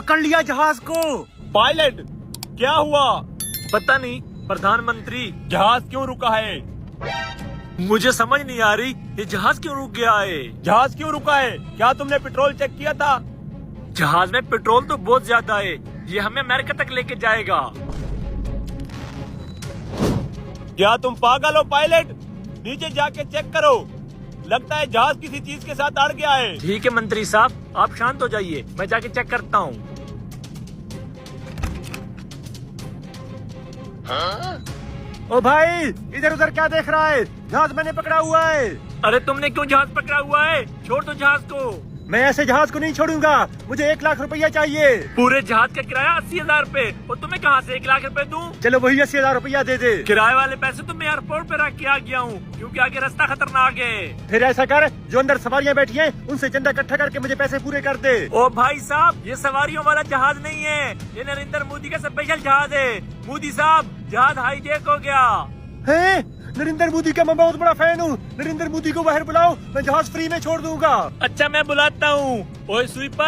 पकड़ लिया जहाज को। पायलट, क्या हुआ? पता नहीं प्रधानमंत्री, जहाज क्यों रुका है? मुझे समझ नहीं आ रही ये जहाज क्यों रुक गया है। जहाज क्यों रुका है? क्या तुमने पेट्रोल चेक किया था? जहाज में पेट्रोल तो बहुत ज्यादा है, ये हमें अमेरिका तक लेके जाएगा। क्या तुम पागल हो पायलट? नीचे जाके चेक करो, लगता है जहाज किसी चीज के साथ अड़ गया है। ठीक है मंत्री साहब, आप शांत हो जाइए, मैं जाके चेक करता हूँ। ओ भाई, इधर उधर क्या देख रहा है? जहाज मैंने पकड़ा हुआ है। अरे तुमने क्यों जहाज पकड़ा हुआ है? छोड़ दो जहाज को। मैं ऐसे जहाज को नहीं छोड़ूंगा, मुझे 1 लाख रुपया चाहिए। पूरे जहाज का किराया 80,000 रूपए, और तुम्हें कहाँ से 1 लाख रुपए दूं? चलो वही 80,000 रुपया दे दे। किराए वाले पैसे तो मैं एयरपोर्ट पे रख के आ गया हूँ, क्योंकि आगे रास्ता खतरनाक है। फिर ऐसा कर, जो अंदर सवारियां बैठी हैं, उनसे चंदा इकट्ठा करके मुझे पैसे पूरे कर दे। ओ भाई साहब, ये सवारियों वाला जहाज नहीं है, ये नरेंद्र मोदी का स्पेशल जहाज है। मोदी साहब, जहाज हाईजेक हो गया हैं? नरेंद्र मोदी का मैं बहुत बड़ा फैन हूँ। नरेंद्र मोदी को बाहर बुलाओ, मैं जहाज फ्री में छोड़ दूंगा। अच्छा मैं बुलाता हूँ। ओए स्वीपर।